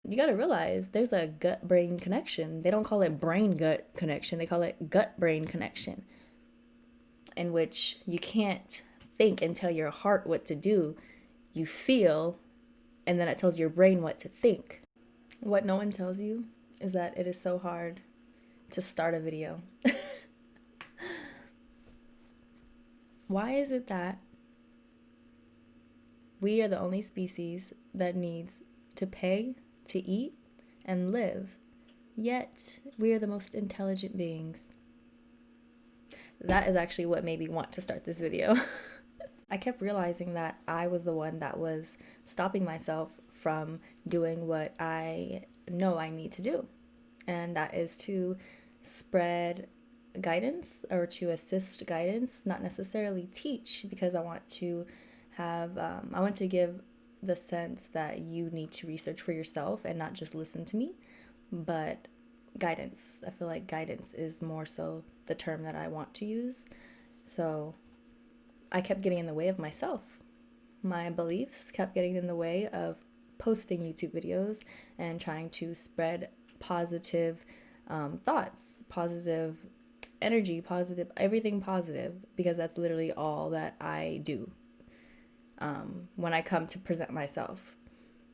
You got to realize there's a gut brain connection. They don't call it brain gut connection, they call it gut brain connection, in which you can't think and tell your heart what to do. You feel, and then it tells your brain what to think. What no one tells you is that it is so hard to start a video. Why is it that we are the only species that needs to pay to eat and live, yet we are the most intelligent beings? That is actually what made me want to start this video. I kept realizing that I was the one that was stopping myself from doing what I know I need to do, and that is to spread guidance or to assist guidance, not necessarily teach, because I want to I want to give the sense that you need to research for yourself and not just listen to me, but guidance. I feel like guidance is more so the term that I want to use. So I kept getting in the way of myself. My beliefs kept getting in the way of posting YouTube videos and trying to spread positive thoughts, positive energy, positive, everything positive, because that's literally all that I do when I come to present myself.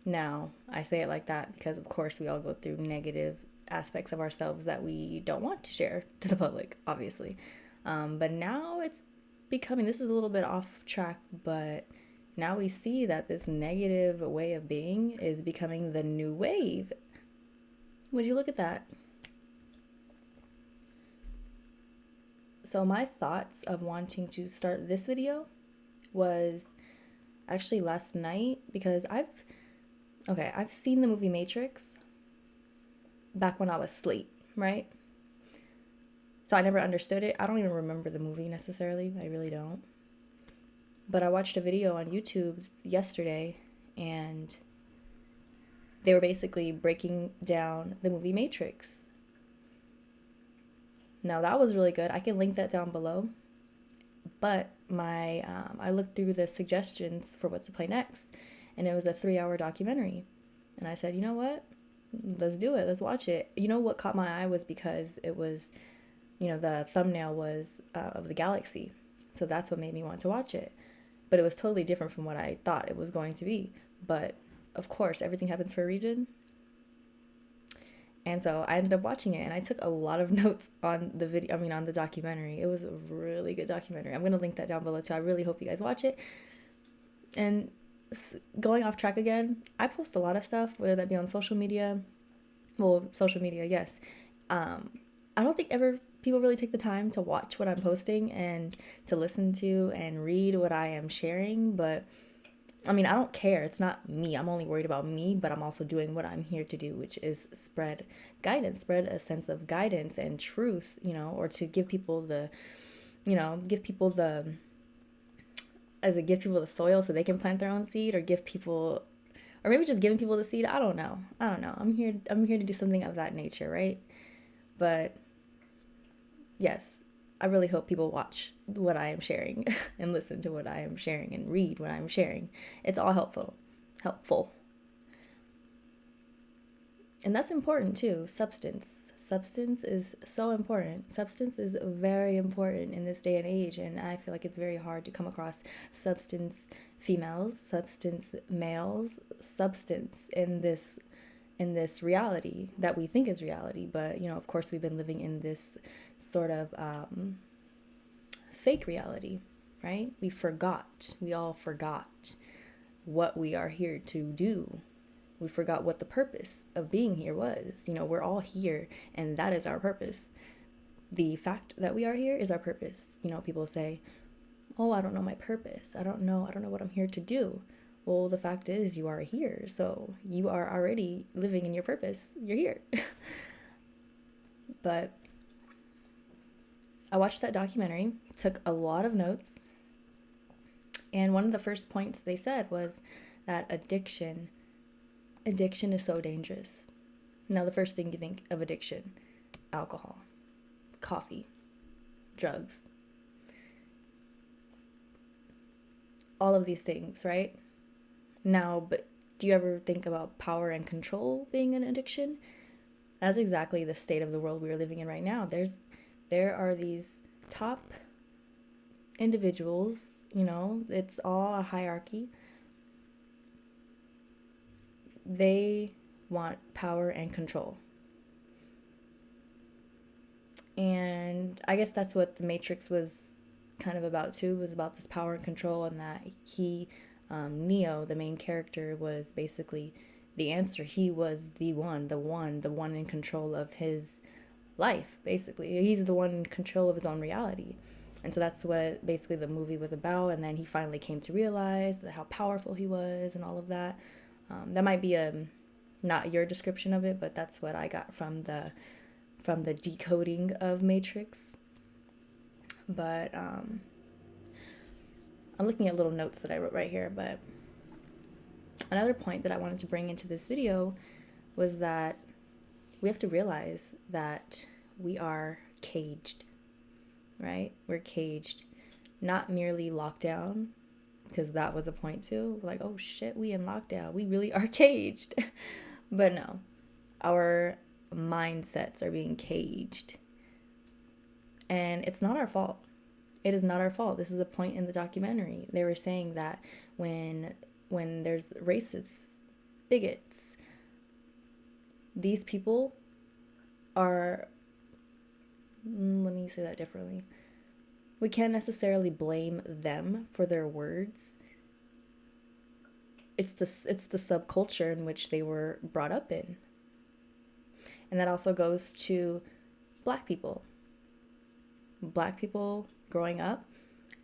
Now, I say it like that because, of course, we all go through negative aspects of ourselves that we don't want to share to the public, obviously. But now it's becoming, this is a little bit off track, but now we see that this negative way of being is becoming the new wave. Would you look at that? So my thoughts of wanting to start this video was actually last night, because I've seen the movie Matrix back when I was asleep, right? So I never understood it. I don't even remember the movie necessarily. I really don't. But I watched a video on YouTube yesterday, and they were basically breaking down the movie Matrix. Now that was really good. I can link that down below. But I looked through the suggestions for what to play next, and it was a 3-hour documentary. And I said, you know what? Let's do it. Let's watch it. You know what caught my eye was because it was, the thumbnail was of the galaxy. So that's what made me want to watch it. But it was totally different from what I thought it was going to be. But of course, everything happens for a reason. And so I ended up watching it, and I took a lot of notes on the video, on the documentary. It was a really good documentary. I'm going to link that down below too. I really hope you guys watch it. And going off track again, I post a lot of stuff, whether that be on social media. Well, social media, yes. I don't think people really take the time to watch what I'm posting and to listen to and read what I am sharing, but I don't care. It's not me. I'm only worried about me, but I'm also doing what I'm here to do, which is spread guidance, spread a sense of guidance and truth, or to give people give people the soil so they can plant their own seed, or or maybe just giving people the seed. I don't know. I'm here to do something of that nature, right? But yes, I really hope people watch what I am sharing and listen to what I am sharing and read what I'm sharing. It's all helpful. And that's important too. Substance is so important. Substance is very important in this day and age, and I feel like it's very hard to come across substance females, substance males, substance in this reality that we think is reality. But of course, we've been living in this sort of fake reality, right? We all forgot what we are here to do. We forgot what the purpose of being here was. We're all here, and that is our purpose. The fact that we are here is our purpose. People say, oh, I don't know my purpose. I don't know what I'm here to do. Well, the fact is you are here, so you are already living in your purpose. You're here. But I watched that documentary, took a lot of notes, and one of the first points they said was that addiction is so dangerous. Now, the first thing you think of addiction, alcohol, coffee, drugs, all of these things, right? Now, but Do you ever think about power and control being an addiction? That's exactly the state of the world we are living in right now. There are these top individuals, it's all a hierarchy. They want power and control. And I guess that's what the Matrix was kind of about too, was about this power and control, and that Neo, the main character, was basically the answer. He was the one in control of his life, basically. He's the one in control of his own reality. And so that's what basically the movie was about. And then he finally came to realize how powerful he was and all of that. That might be not your description of it, but that's what I got from the decoding of Matrix. But I'm looking at little notes that I wrote right here. But another point that I wanted to bring into this video was that we have to realize that we are caged, right? We're caged, not merely locked down, because that was a point too. Like, oh shit, we in lockdown. We really are caged. But no, our mindsets are being caged. And it's not our fault. It is not our fault. This is a point in the documentary. They were saying that when there's racists, bigots, these people are, let me say that differently. We can't necessarily blame them for their words. It's the subculture in which they were brought up in. And that also goes to Black people. Black people growing up,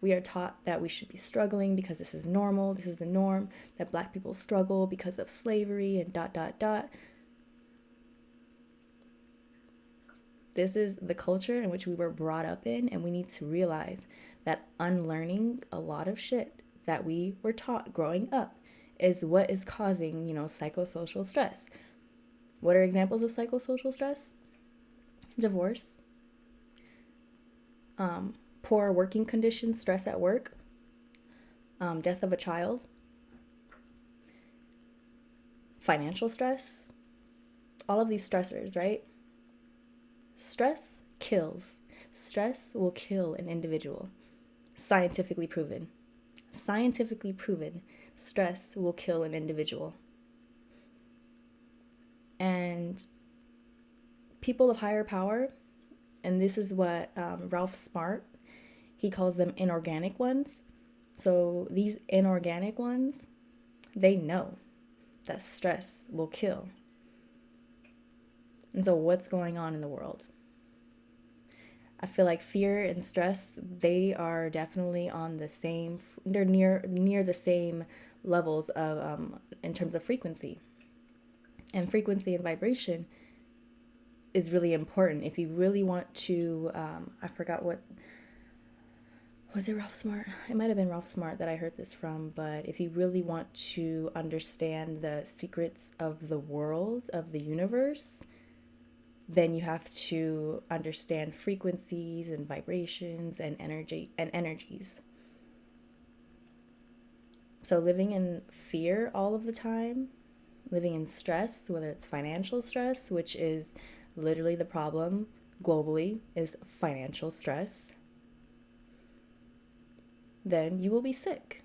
we are taught that we should be struggling because this is normal, this is the norm, that Black people struggle because of slavery and ... This is the culture in which we were brought up in, and we need to realize that unlearning a lot of shit that we were taught growing up is what is causing, psychosocial stress. What are examples of psychosocial stress? Divorce, poor working conditions, stress at work, death of a child, financial stress, all of these stressors, right? Stress kills. Stress will kill an individual. Scientifically proven. Scientifically proven. Stress will kill an individual. And people of higher power, and this is what Ralph Smart, he calls them inorganic ones. So these inorganic ones, they know that stress will kill. And so what's going on in the world? I feel like fear and stress, they are definitely on the same, they're near the same levels of in terms of frequency. And frequency and vibration is really important. If you really want to, I forgot what, was it Ralph Smart? It might have been Ralph Smart that I heard this from, but if you really want to understand the secrets of the world, of the universe, then you have to understand frequencies and vibrations and energies. So living in fear all of the time, living in stress, whether it's financial stress, which is literally the problem globally, is financial stress, then you will be sick.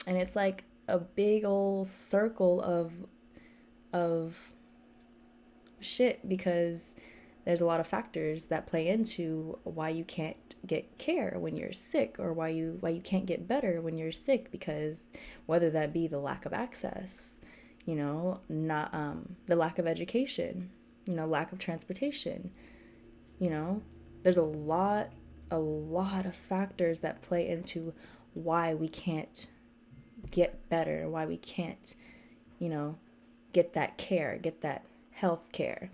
And it's like a big old circle of shit, because there's a lot of factors that play into why you can't get care when you're sick, or why you can't get better when you're sick, because whether that be the lack of access, not the lack of education, lack of transportation, there's a lot of factors that play into why we can't get better, why we can't, get that care, get that health care.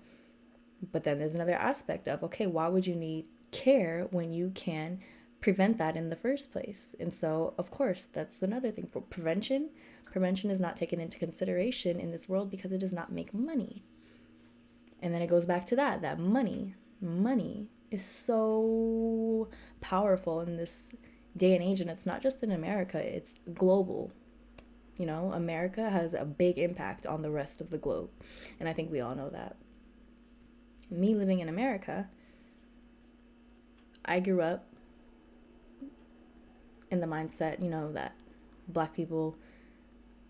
But then there's another aspect of, okay, why would you need care when you can prevent that in the first place? And so, of course, that's another thing. For prevention is not taken into consideration in this world because it does not make money. And then it goes back to that money is so powerful in this day and age, and it's not just in America, it's global. You know, America has a big impact on the rest of the globe. And I think we all know that. Me living in America, I grew up in the mindset, you know, that black people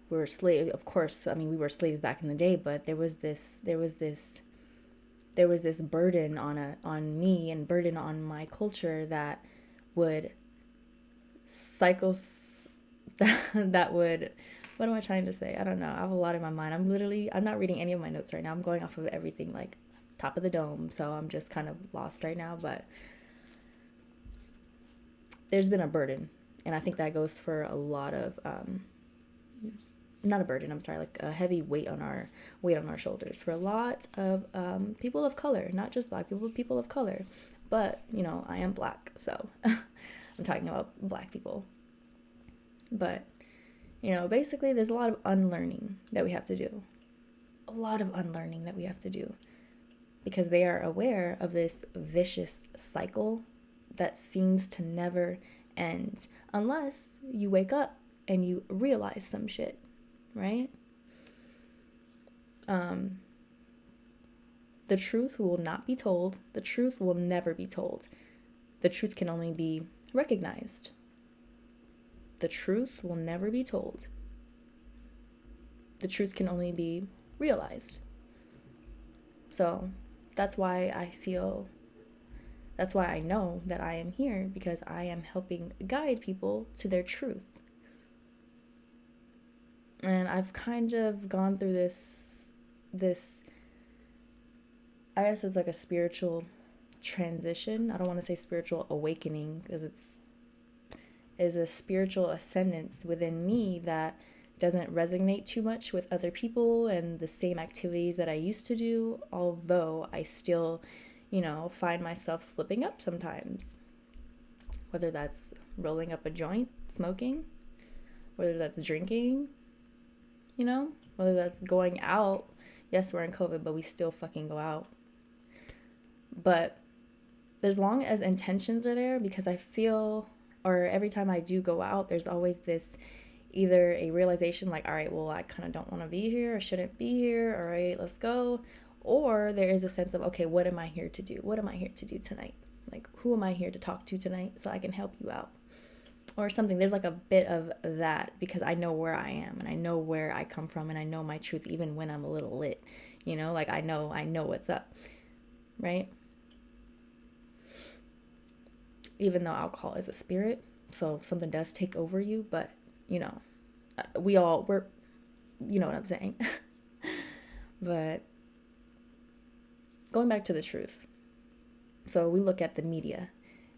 were slaves. Of course, I mean, we were slaves back in the day, but there was this burden on me and burden on my culture that would that would, what am I trying to say? I don't know. I have a lot in my mind. I'm not reading any of my notes right now. I'm going off of everything like top of the dome, so I'm just kind of lost right now, but there's been a burden, and I think that goes for a lot of not a burden, I'm sorry, like a heavy weight on our shoulders for a lot of people of color, not just black people, people of color. But, you know, I am black, so I'm talking about black people. But, you know, basically there's a lot of unlearning that we have to do. A lot of unlearning that we have to do. Because they are aware of this vicious cycle that seems to never end. Unless you wake up and you realize some shit, right? The truth will not be told. The truth will never be told. The truth can only be recognized. The truth will never be told. The truth can only be realized. So that's why I know that I am here, because I am helping guide people to their truth. And I've kind of gone through this I guess it's like a spiritual transition. I don't want to say spiritual awakening, because is a spiritual ascendance within me that doesn't resonate too much with other people and the same activities that I used to do, although I still, you know, find myself slipping up sometimes. Whether that's rolling up a joint, smoking, whether that's drinking, you know, whether that's going out. Yes, we're in COVID, but we still fucking go out. But as long as intentions are there, because I feel, or every time I do go out, there's always this either a realization like, all right, well, I kind of don't want to be here, I shouldn't be here, all right, let's go. Or there is a sense of, okay, what am I here to do? What am I here to do tonight? Like, who am I here to talk to tonight so I can help you out? Or something. There's like a bit of that, because I know where I am and I know where I come from and I know my truth even when I'm a little lit. You know, like I know what's up, right? Even though alcohol is a spirit, so something does take over you, but you know, we're, you know what I'm saying. But going back to the truth. So we look at the media.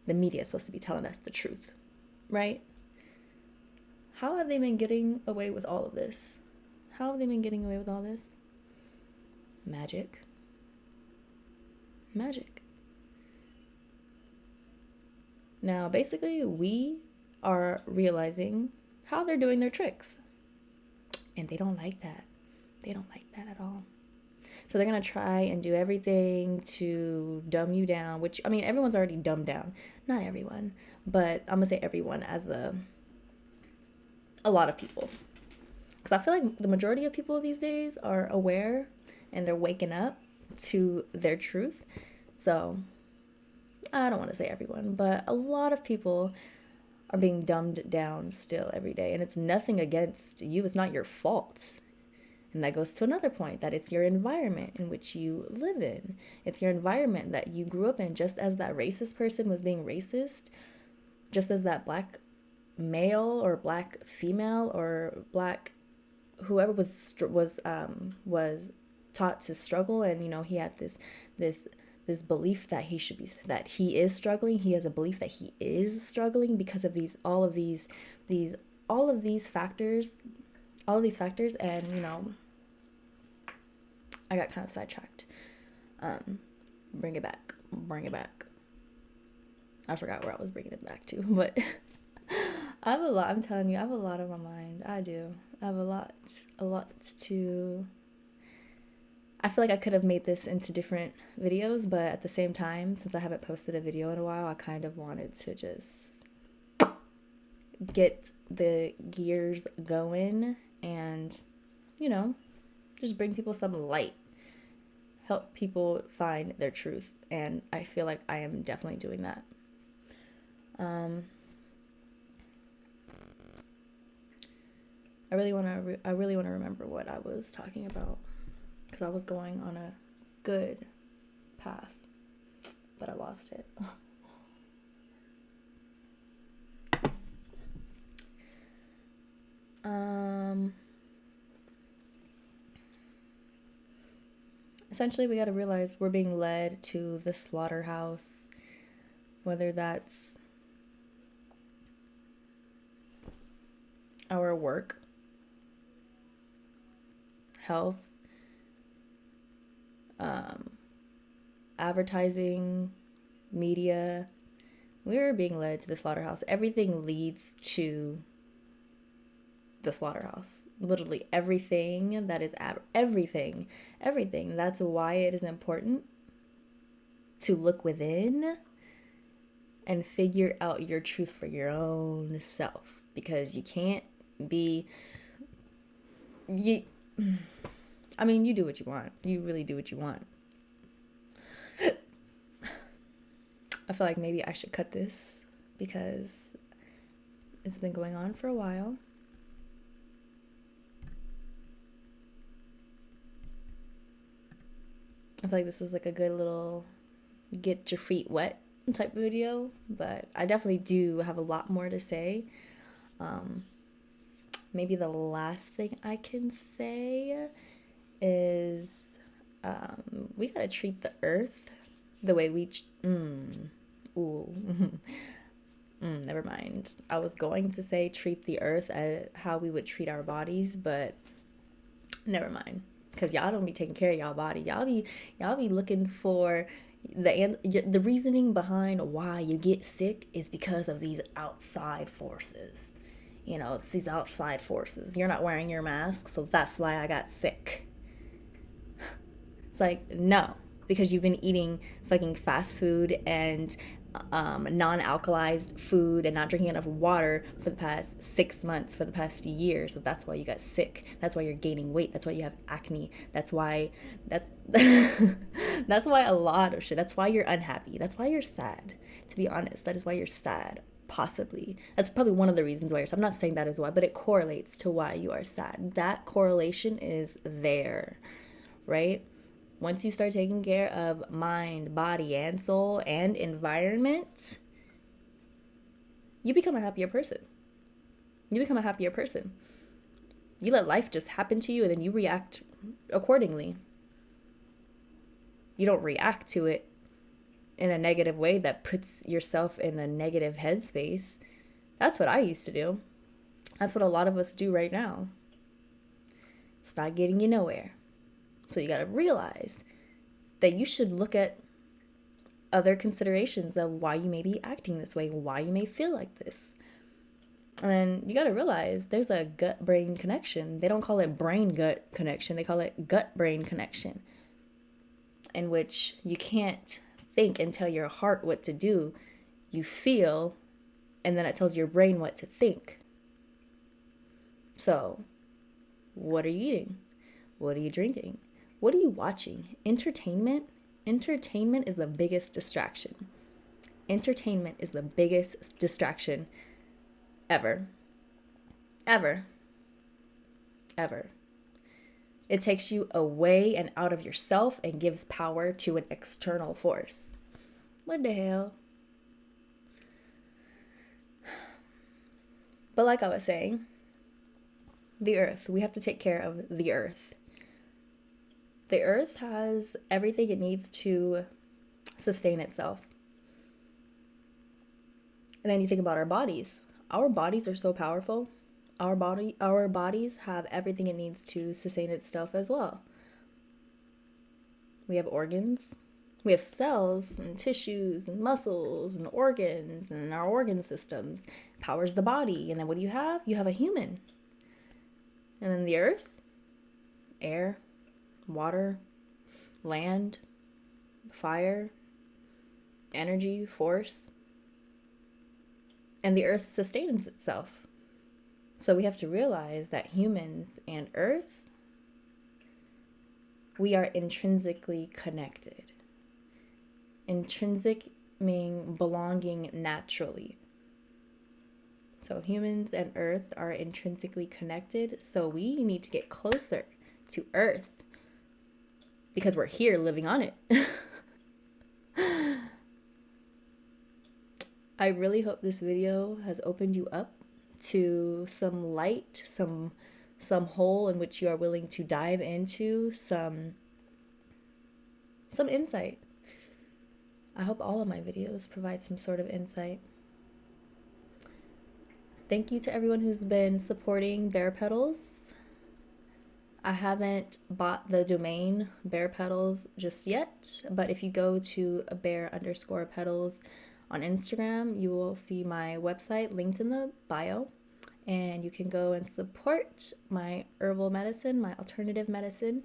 The media is supposed to be telling us the truth, right? How have they been getting away with all of this? How have they been getting away with all this? Magic. Magic. Now, basically, we are realizing how they're doing their tricks. And they don't like that. They don't like that at all. So they're going to try and do everything to dumb you down, which, I mean, everyone's already dumbed down. Not everyone, but I'm going to say everyone as a lot of people. Because I feel like the majority of people these days are aware and they're waking up to their truth. So I don't want to say everyone, but a lot of people are being dumbed down still every day. And it's nothing against you. It's not your fault. And that goes to another point, that it's your environment in which you live in. It's your environment that you grew up in. Just as that racist person was being racist, just as that black male or black female or black whoever was taught to struggle, and you know, he had this belief that he is struggling. He has a belief that he is struggling because of all of these factors. And you know, I got kind of sidetracked. Bring it back. I forgot where I was bringing it back to, but I have a lot. I'm telling you, I have a lot on my mind. I do. I have a lot to. I feel like I could have made this into different videos, but at the same time, since I haven't posted a video in a while, I kind of wanted to just get the gears going and, just bring people some light, help people find their truth. And I feel like I am definitely doing that. I really want to remember what I was talking about, because I was going on a good path, but I lost it. Essentially, we got to realize we're being led to the slaughterhouse, whether that's our work, health, advertising, media. We're being led to the slaughterhouse. Everything leads to the slaughterhouse. Literally everything that is everything. That's why it is important to look within and figure out your truth for your own self, because you can't be you do what you want. You really do what you want. I feel like maybe I should cut this because it's been going on for a while. I feel like this was like a good little get your feet wet type of video, but I definitely do have a lot more to say. Maybe the last thing I can say is we gotta treat the earth the way we never mind. I was going to say treat the earth as how we would treat our bodies, but never mind, because y'all don't be taking care of y'all body. Y'all be looking for the reasoning behind why you get sick is because of these outside forces. It's these outside forces. You're not wearing your mask, so that's why I got sick. It's like, no, because you've been eating fucking fast food and non-alkalized food and not drinking enough water for the past 6 months, for the past year. So that's why you got sick. That's why you're gaining weight. That's why you have acne. That's why that's why a lot of shit. That's why you're unhappy. That's why you're sad. To be honest, that is why you're sad. Possibly. That's probably one of the reasons why you're sad. I'm not saying that is why, but it correlates to why you are sad. That correlation is there, right? Once you start taking care of mind, body, and soul and environment, you become a happier person. You let life just happen to you, and then you react accordingly. You don't react to it in a negative way that puts yourself in a negative headspace. That's what I used to do. That's what a lot of us do right now. It's not getting you nowhere. So you got to realize that you should look at other considerations of why you may be acting this way, why you may feel like this. And you got to realize there's a gut-brain connection. They don't call it brain-gut connection. They call it gut-brain connection, in which you can't think and tell your heart what to do. You feel, and then it tells your brain what to think. So, what are you eating? What are you drinking? What are you watching? Entertainment? Entertainment is the biggest distraction. Entertainment is the biggest distraction ever. Ever. Ever. It takes you away and out of yourself and gives power to an external force. What the hell? But like I was saying, the earth. We have to take care of the earth. The earth has everything it needs to sustain itself. And then you think about our bodies. Our bodies are so powerful. Our bodies have everything it needs to sustain itself as well. We have organs. We have cells and tissues and muscles and organs, and our organ systems powers the body. And then what do you have? You have a human. And then the earth, air, water, land, fire, energy, force. And the earth sustains itself. So we have to realize that humans and Earth, we are intrinsically connected. Intrinsic meaning belonging naturally. So humans and Earth are intrinsically connected. So we need to get closer to Earth because we're here living on it. I really hope this video has opened you up to some light, some hole in which you are willing to dive into, some insight. I hope all of my videos provide some sort of insight. Thank you to everyone who's been supporting Bear Petals. I haven't bought the domain Bear Petals just yet, but if you go to bear_petals on Instagram, you will see my website linked in the bio, and you can go and support my herbal medicine, my alternative medicine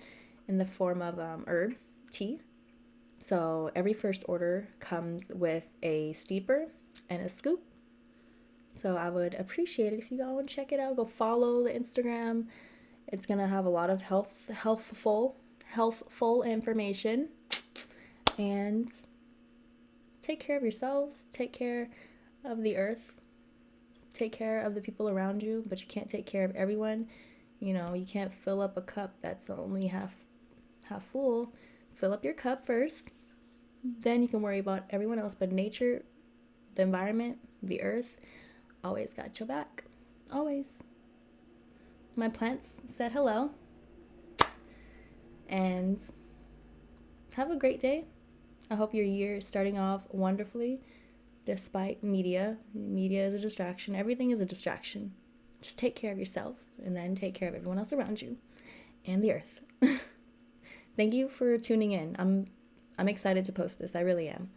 in the form of herbs, tea. So every first order comes with a steeper and a scoop. So I would appreciate it if you go and check it out. Go follow the Instagram. It's gonna have a lot of healthful information. And take care of yourselves. Take care of the earth. Take care of the people around you. But you can't take care of everyone. You know, you can't fill up a cup that's only half full. Fill up your cup first. Then you can worry about everyone else. But nature, the environment, the earth, always got your back. Always. My plants said hello. And have a great day. I hope your year is starting off wonderfully despite media. Media is a distraction. Everything is a distraction. Just take care of yourself and then take care of everyone else around you and the earth. Thank you for tuning in. I'm excited to post this. I really am.